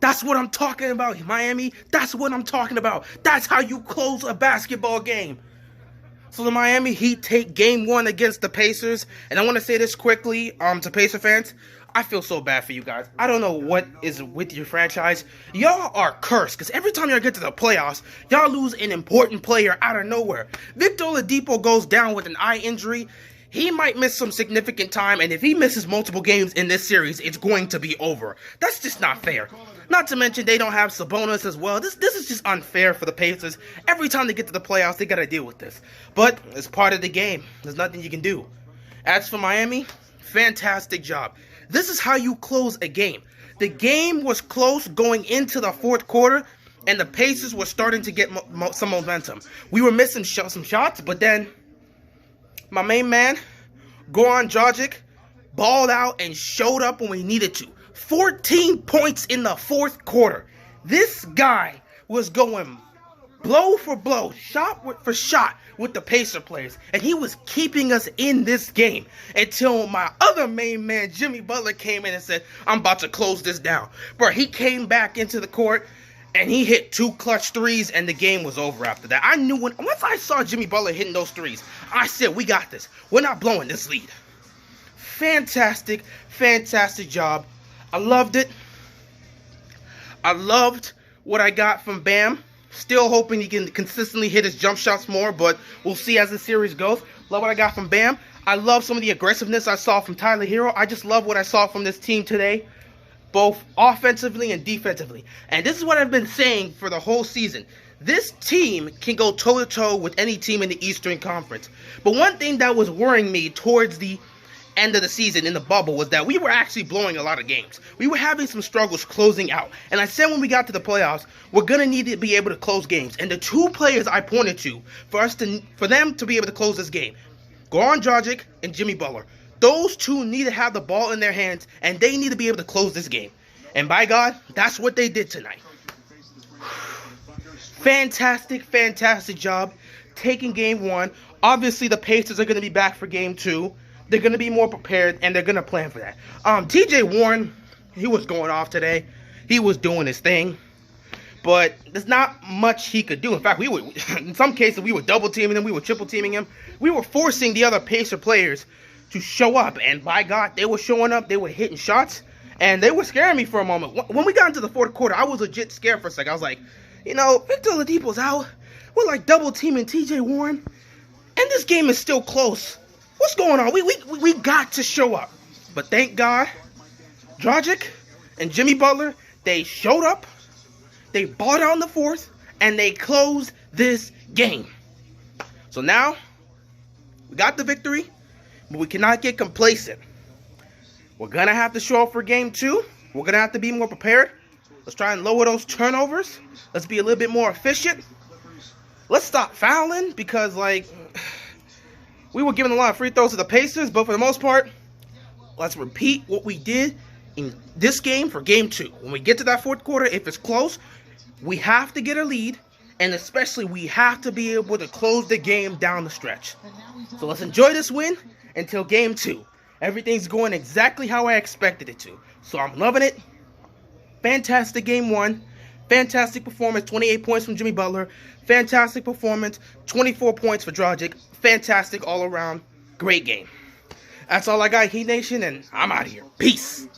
That's what I'm talking about, Miami. That's what I'm talking about. That's how you close a basketball game. So the Miami Heat take game 1 against the Pacers. And I want to say this quickly to Pacer fans. I feel so bad for you guys. I don't know what is with your franchise. Y'all are cursed because every time y'all get to the playoffs, y'all lose an important player out of nowhere. Victor Oladipo goes down with an eye injury. He might miss some significant time, and if he misses multiple games in this series, it's going to be over. That's just not fair. Not to mention they don't have Sabonis as well. This is just unfair for the Pacers. Every time they get to the playoffs, they got to deal with this. But it's part of the game. There's nothing you can do. As for Miami, fantastic job. This is how you close a game. The game was close going into the fourth quarter, and the Pacers were starting to get some momentum. We were missing some shots, but then my main man, Goran Dragic, balled out and showed up when we needed to. 14 points in the fourth quarter. This guy was going blow for blow, shot for shot with the Pacer players. And he was keeping us in this game until my other main man, Jimmy Butler, came in and said, I'm about to close this down. Bro, he came back into the court and he hit 2 clutch threes, and the game was over after that. I knew once I saw Jimmy Butler hitting those threes, I said, we got this. We're not blowing this lead. Fantastic, fantastic job. I loved it. I loved what I got from Bam. Still hoping he can consistently hit his jump shots more, but we'll see as the series goes. Love what I got from Bam. I love some of the aggressiveness I saw from Tyler Hero. I just love what I saw from this team today, both offensively and defensively. And this is what I've been saying for the whole season. This team can go toe-to-toe with any team in the Eastern Conference. But one thing that was worrying me towards the end of the season in the bubble was that we were actually blowing a lot of games. We were having some struggles closing out. And I said when we got to the playoffs, we're going to need to be able to close games. And the 2 players I pointed to for them to be able to close this game, Goran Dragic and Jimmy Butler. Those 2 need to have the ball in their hands, and they need to be able to close this game. And by God, that's what they did tonight. Fantastic, fantastic job taking game 1. Obviously, the Pacers are going to be back for game 2. They're going to be more prepared, and they're going to plan for that. T.J. Warren, he was going off today. He was doing his thing. But there's not much he could do. In fact, in some cases, we were double-teaming him. We were triple-teaming him. We were forcing the other Pacer players to show up. And by God, they were showing up. They were hitting shots. And they were scaring me for a moment. When we got into the fourth quarter, I was legit scared for a second. I was like, Victor Oladipo's out. We're like double-teaming T.J. Warren. And this game is still close. What's going on? We got to show up. But thank God, Dragic and Jimmy Butler, they showed up, they balled out in the fourth, and they closed this game. So now, we got the victory, but we cannot get complacent. We're going to have to show up for game 2. We're going to have to be more prepared. Let's try and lower those turnovers. Let's be a little bit more efficient. Let's stop fouling because, we were giving a lot of free throws to the Pacers, but for the most part, let's repeat what we did in this game for game 2. When we get to that fourth quarter, if it's close, we have to get a lead, and especially we have to be able to close the game down the stretch. So let's enjoy this win until game 2. Everything's going exactly how I expected it to. So I'm loving it. Fantastic game 1. Fantastic performance, 28 points from Jimmy Butler. Fantastic performance, 24 points for Dragic. Fantastic all around. Great game. That's all I got, Heat Nation, and I'm out of here. Peace.